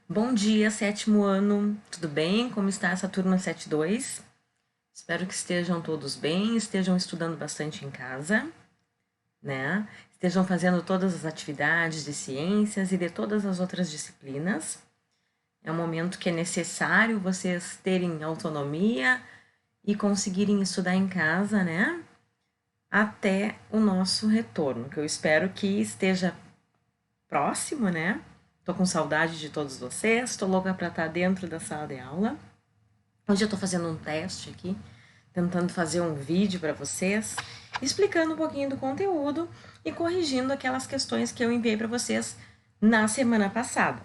Bom dia, sétimo ano. Tudo bem? Como está essa turma 72? Espero que estejam todos bem, estejam estudando bastante em casa, né? Estejam fazendo todas as atividades de ciências e de todas as outras disciplinas. É um momento que é necessário vocês terem autonomia e conseguirem estudar em casa, né? Até o nosso retorno, que eu espero que esteja próximo, né? Tô com saudade de todos vocês, tô louca para estar dentro da sala de aula. Hoje eu tô fazendo um teste aqui, tentando fazer um vídeo para vocês, explicando um pouquinho do conteúdo e corrigindo aquelas questões que eu enviei para vocês na semana passada.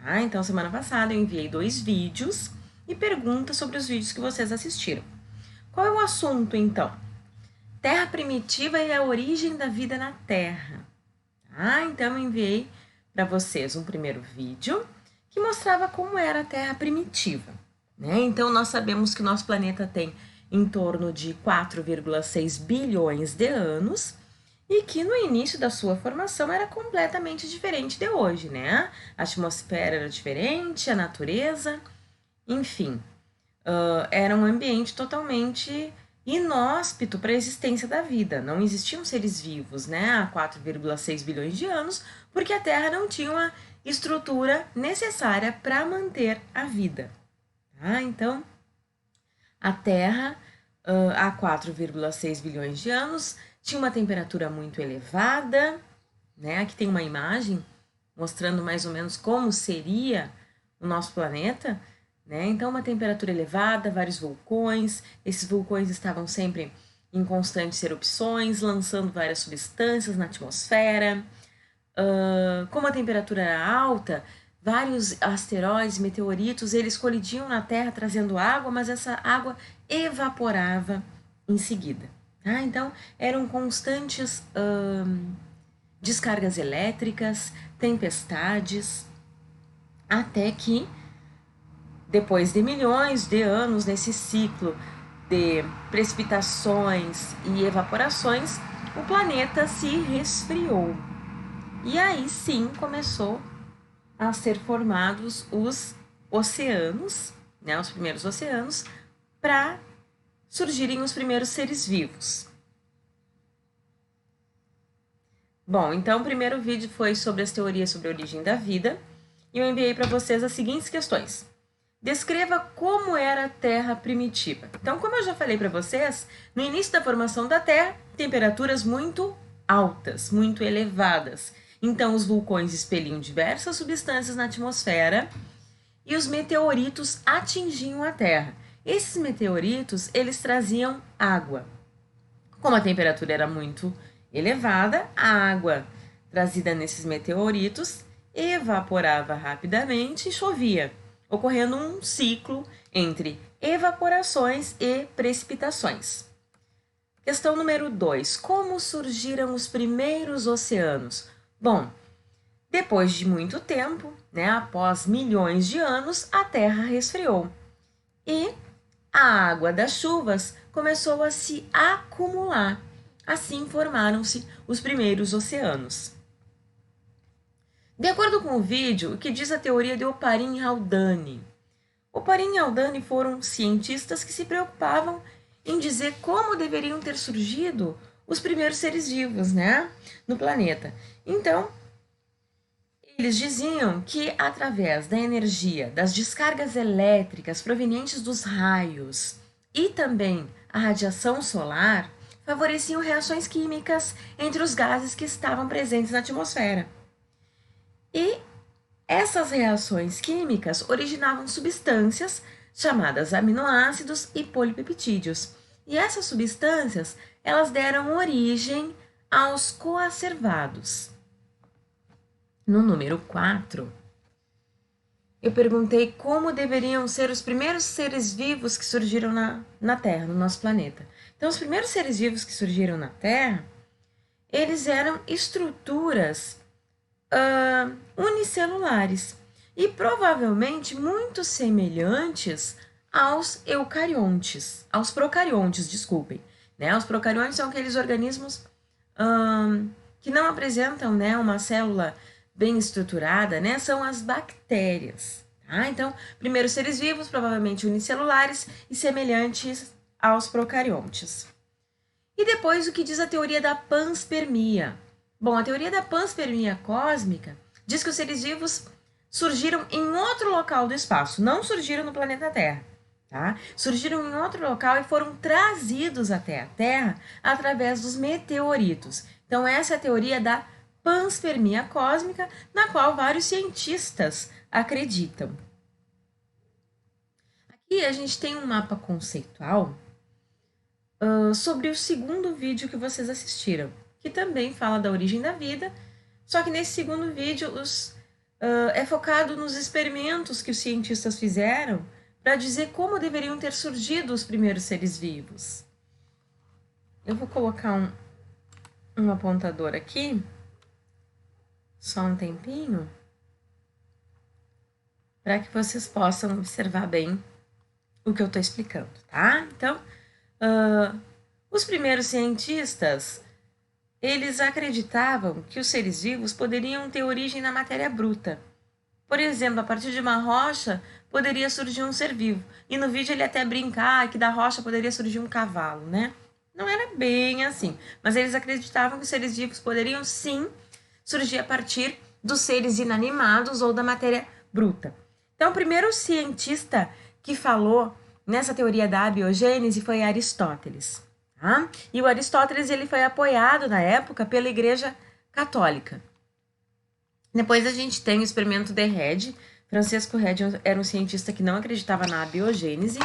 Tá? Então, semana passada eu enviei 2 vídeos e perguntas sobre os vídeos que vocês assistiram. Qual é o assunto, então? Terra primitiva e a origem da vida na Terra. Então eu enviei para vocês um primeiro vídeo que mostrava como era a Terra primitiva. Né? Então nós sabemos que o nosso planeta tem em torno de 4,6 bilhões de anos e que no início da sua formação era completamente diferente de hoje, né? A atmosfera era diferente, a natureza, enfim, era um ambiente totalmente inóspito para a existência da vida. Não existiam seres vivos, né, há 4,6 bilhões de anos, porque a Terra não tinha uma estrutura necessária para manter a vida. Tá? Então, a Terra, há 4,6 bilhões de anos, tinha uma temperatura muito elevada, né? Aqui tem uma imagem mostrando mais ou menos como seria o nosso planeta, né? Então, uma temperatura elevada, vários vulcões, esses vulcões estavam sempre em constantes erupções, lançando várias substâncias na atmosfera. Como a temperatura era alta, vários asteroides, meteoritos, eles colidiam na Terra trazendo água, mas essa água evaporava em seguida. Tá? Então, eram constantes descargas elétricas, tempestades, até que, depois de milhões de anos nesse ciclo de precipitações e evaporações, o planeta se resfriou. E aí sim começou a ser formados os oceanos, né, os primeiros oceanos, para surgirem os primeiros seres vivos. Bom, então o primeiro vídeo foi sobre as teorias sobre a origem da vida e eu enviei para vocês as seguintes questões. Descreva como era a Terra primitiva. Então, como eu já falei para vocês, no início da formação da Terra, temperaturas muito altas, muito elevadas. Então, os vulcões expeliam diversas substâncias na atmosfera e os meteoritos atingiam a Terra. Esses meteoritos, eles traziam água. Como a temperatura era muito elevada, a água trazida nesses meteoritos evaporava rapidamente e chovia, ocorrendo um ciclo entre evaporações e precipitações. Questão número 2. Como surgiram os primeiros oceanos? Bom, depois de muito tempo, né, após milhões de anos, a Terra resfriou e a água das chuvas começou a se acumular. Assim formaram-se os primeiros oceanos. De acordo com o vídeo, o que diz a teoria de Oparin e Haldane? Oparin e Haldane foram cientistas que se preocupavam em dizer como deveriam ter surgido os primeiros seres vivos, né, no planeta. Então, eles diziam que através da energia das descargas elétricas provenientes dos raios e também a radiação solar favoreciam reações químicas entre os gases que estavam presentes na atmosfera. E essas reações químicas originavam substâncias chamadas aminoácidos e polipeptídeos. E essas substâncias, elas deram origem aos coacervados. No número 4, eu perguntei como deveriam ser os primeiros seres vivos que surgiram na Terra, no nosso planeta. Então, os primeiros seres vivos que surgiram na Terra, eles eram estruturas unicelulares e provavelmente muito semelhantes aos eucariontes, aos procariontes, desculpem. Né? Os procariontes são aqueles organismos que não apresentam, né, uma célula bem estruturada, né, são as bactérias. Tá? Então, primeiro seres vivos, provavelmente unicelulares e semelhantes aos procariontes. E depois o que diz a teoria da panspermia? Bom, a teoria da panspermia cósmica diz que os seres vivos surgiram em outro local do espaço, não surgiram no planeta Terra. Tá? Surgiram em outro local e foram trazidos até a Terra através dos meteoritos. Então, essa é a teoria da panspermia cósmica, na qual vários cientistas acreditam. Aqui a gente tem um mapa conceitual sobre o segundo vídeo que vocês assistiram, que também fala da origem da vida, só que nesse segundo vídeo é focado nos experimentos que os cientistas fizeram para dizer como deveriam ter surgido os primeiros seres vivos. Eu vou colocar um apontador aqui, só um tempinho, para que vocês possam observar bem o que eu estou explicando, tá? Então, os primeiros cientistas, eles acreditavam que os seres vivos poderiam ter origem na matéria bruta. Por exemplo, a partir de uma rocha poderia surgir um ser vivo. E no vídeo ele até brincar que da rocha poderia surgir um cavalo, né? Não era bem assim, mas eles acreditavam que os seres vivos poderiam sim surgir a partir dos seres inanimados ou da matéria bruta. Então, o primeiro cientista que falou nessa teoria da abiogênese foi Aristóteles. Tá? E o Aristóteles ele foi apoiado na época pela Igreja Católica. Depois a gente tem o experimento de Red. Francisco Red era um cientista que não acreditava na abiogênese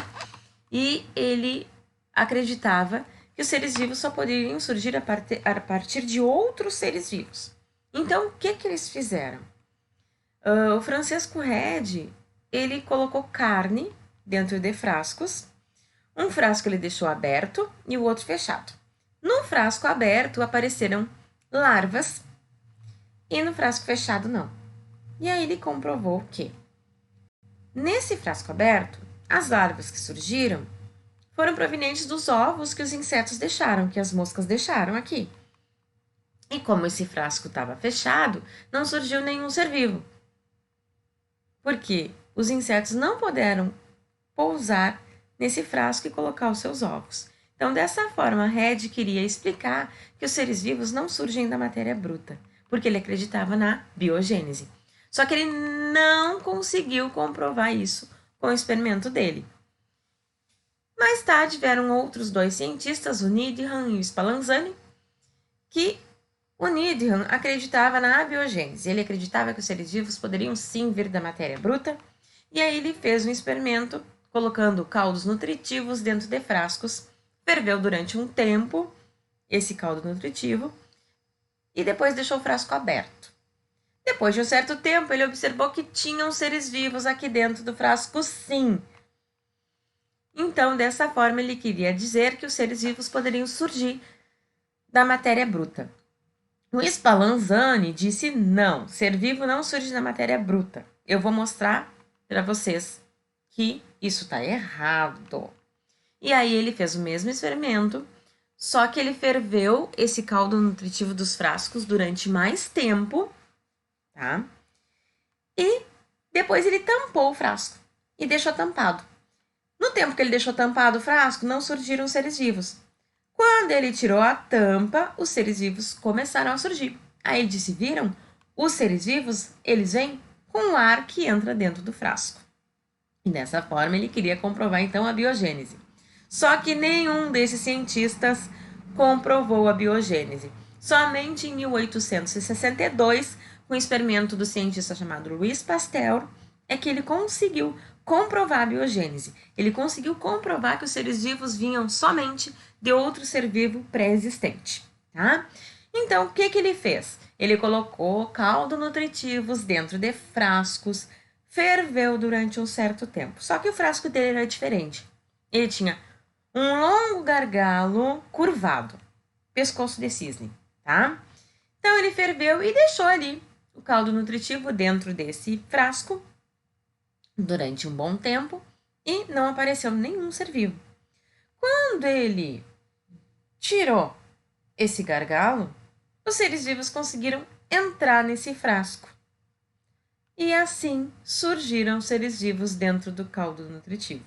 e ele acreditava que os seres vivos só poderiam surgir a partir de outros seres vivos. Então, o que eles fizeram? O Francisco Red, ele colocou carne dentro de frascos. Um frasco ele deixou aberto e o outro fechado. No frasco aberto apareceram larvas e no frasco fechado não. E aí ele comprovou que nesse frasco aberto, as larvas que surgiram foram provenientes dos ovos que os insetos deixaram, que as moscas deixaram aqui. E como esse frasco estava fechado, não surgiu nenhum ser vivo. Porque os insetos não puderam pousar nesse frasco e colocar os seus ovos. Então, dessa forma, Red queria explicar que os seres vivos não surgem da matéria bruta, porque ele acreditava na biogênese. Só que ele não conseguiu comprovar isso com o experimento dele. Mais tarde, vieram outros dois cientistas, o Needham e o Spallanzani, que o Needham acreditava na abiogênese. Ele acreditava que os seres vivos poderiam sim vir da matéria bruta, e aí ele fez um experimento colocando caldos nutritivos dentro de frascos, ferveu durante um tempo esse caldo nutritivo e depois deixou o frasco aberto. Depois de um certo tempo, ele observou que tinham seres vivos aqui dentro do frasco, sim. Então, dessa forma, ele queria dizer que os seres vivos poderiam surgir da matéria bruta. O Spallanzani disse não, ser vivo não surge da matéria bruta. Eu vou mostrar para vocês que isso está errado. E aí ele fez o mesmo experimento, só que ele ferveu esse caldo nutritivo dos frascos durante mais tempo, tá? E depois ele tampou o frasco e deixou tampado. No tempo que ele deixou tampado o frasco, não surgiram seres vivos. Quando ele tirou a tampa, os seres vivos começaram a surgir. Aí ele disse, viram? Os seres vivos, eles vêm com o ar que entra dentro do frasco. E dessa forma ele queria comprovar então a biogênese. Só que nenhum desses cientistas comprovou a biogênese. Somente em 1862, com o experimento do cientista chamado Louis Pasteur, é que ele conseguiu comprovar a biogênese. Ele conseguiu comprovar que os seres vivos vinham somente de outro ser vivo pré-existente, tá? Então, o que ele fez? Ele colocou caldo nutritivos dentro de frascos, ferveu durante um certo tempo. Só que o frasco dele era diferente. Ele tinha um longo gargalo curvado, pescoço de cisne, tá? Então, ele ferveu e deixou ali o caldo nutritivo dentro desse frasco durante um bom tempo e não apareceu nenhum ser vivo. Quando ele tirou esse gargalo, os seres vivos conseguiram entrar nesse frasco e assim surgiram seres vivos dentro do caldo nutritivo.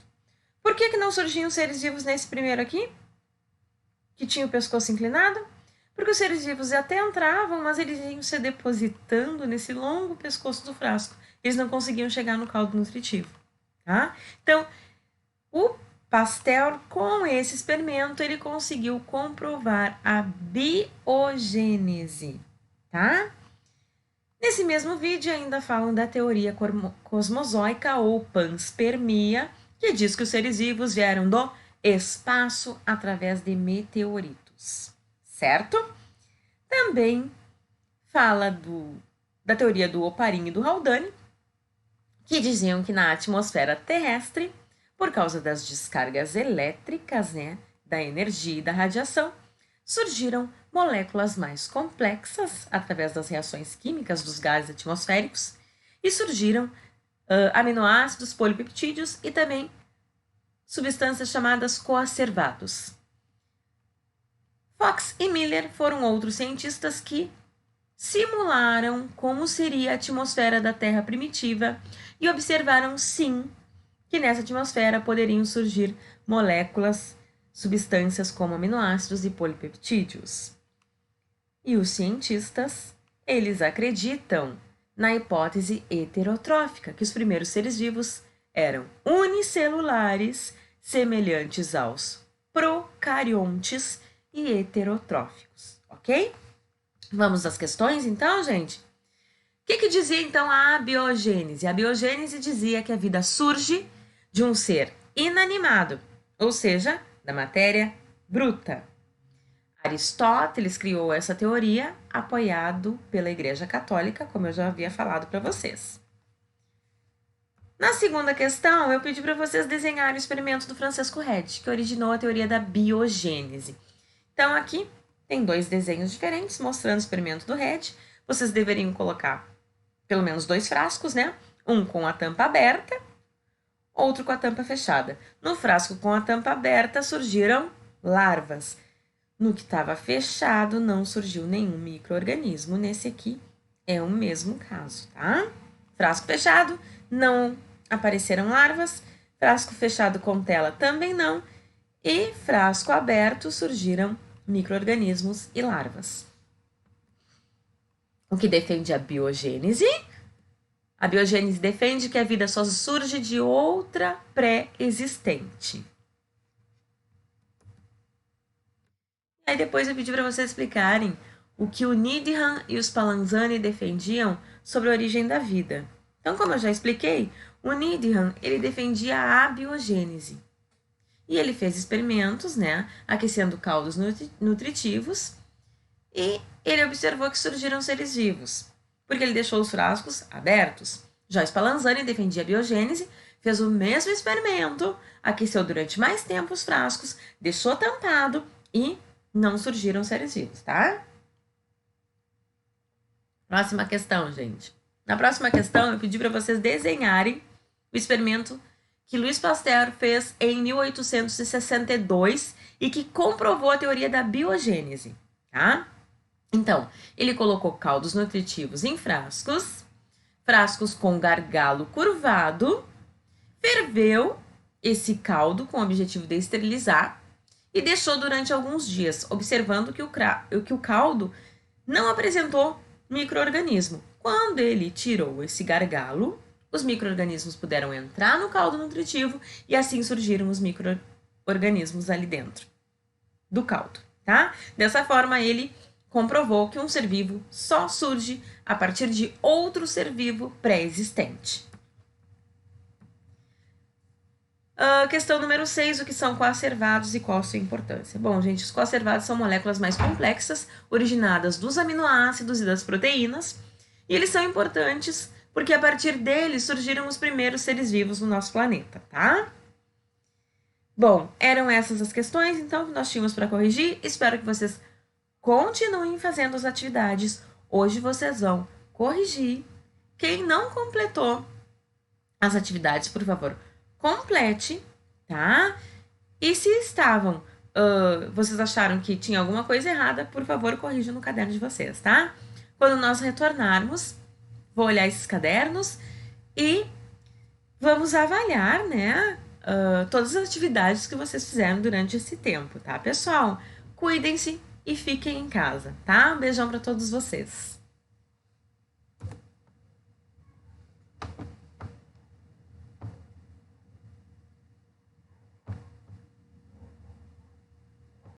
Por que não surgiam seres vivos nesse primeiro aqui, que tinha o pescoço inclinado? Porque os seres vivos até entravam, mas eles iam se depositando nesse longo pescoço do frasco. Eles não conseguiam chegar no caldo nutritivo, tá? Então, o Pasteur, com esse experimento, ele conseguiu comprovar a biogênese, tá? Nesse mesmo vídeo ainda falam da teoria cosmozoica ou panspermia, que diz que os seres vivos vieram do espaço através de meteoritos, certo? Também fala da teoria do Oparin e do Haldane, que diziam que na atmosfera terrestre, por causa das descargas elétricas, né, da energia e da radiação, surgiram moléculas mais complexas através das reações químicas dos gases atmosféricos e surgiram aminoácidos, polipeptídeos e também substâncias chamadas coacervados. Fox e Miller foram outros cientistas que simularam como seria a atmosfera da Terra primitiva e observaram, sim, que nessa atmosfera poderiam surgir moléculas, substâncias como aminoácidos e polipeptídeos. E os cientistas, eles acreditam na hipótese heterotrófica, que os primeiros seres vivos eram unicelulares, semelhantes aos procariontes e heterotróficos, ok? Vamos às questões, então, gente? O que dizia, então, a abiogênese? A abiogênese dizia que a vida surge de um ser inanimado, ou seja, da matéria bruta. Aristóteles criou essa teoria apoiado pela Igreja Católica, como eu já havia falado para vocês. Na segunda questão, eu pedi para vocês desenharem o experimento do Francisco Redi, que originou a teoria da biogênese. Então, aqui tem dois desenhos diferentes mostrando o experimento do Redi. Vocês deveriam colocar pelo menos 2 frascos, né? Um com a tampa aberta, outro com a tampa fechada. No frasco com a tampa aberta surgiram larvas. No que estava fechado não surgiu nenhum micro-organismo. Nesse aqui é o mesmo caso, tá? Frasco fechado, não apareceram larvas. Frasco fechado com tela também não. E frasco aberto surgiram micro-organismos e larvas. O que defende a biogênese? A biogênese defende que a vida só surge de outra pré-existente. Aí depois eu pedi para vocês explicarem o que o Needham e os Spallanzani defendiam sobre a origem da vida. Então, como eu já expliquei, o Needham, ele defendia a abiogênese. E ele fez experimentos, né, aquecendo caldos nutritivos, e ele observou que surgiram seres vivos, porque ele deixou os frascos abertos. Já Spallanzani defendia a biogênese, fez o mesmo experimento, aqueceu durante mais tempo os frascos, deixou tampado e não surgiram seres vivos, tá? Próxima questão, gente. Na próxima questão, eu pedi para vocês desenharem o experimento que Louis Pasteur fez em 1862 e que comprovou a teoria da biogênese, tá? Então, ele colocou caldos nutritivos em frascos com gargalo curvado, ferveu esse caldo com o objetivo de esterilizar e deixou durante alguns dias, observando que o caldo não apresentou micro-organismo. Quando ele tirou esse gargalo, os micro-organismos puderam entrar no caldo nutritivo e assim surgiram os micro-organismos ali dentro do caldo, tá? Dessa forma, ele comprovou que um ser vivo só surge a partir de outro ser vivo pré-existente. Questão número 6, o que são coacervados e qual a sua importância? Bom, gente, os coacervados são moléculas mais complexas, originadas dos aminoácidos e das proteínas, e eles são importantes porque a partir deles surgiram os primeiros seres vivos no nosso planeta, tá? Bom, eram essas as questões, então, que nós tínhamos para corrigir. Espero que vocês continuem fazendo as atividades. Hoje vocês vão corrigir. Quem não completou as atividades, por favor, complete, tá? E se vocês acharam que tinha alguma coisa errada, por favor, corrijam no caderno de vocês, tá? Quando nós retornarmos, vou olhar esses cadernos e vamos avaliar, né, todas as atividades que vocês fizeram durante esse tempo, tá, pessoal? Cuidem-se e fiquem em casa, tá? Um beijão para todos vocês.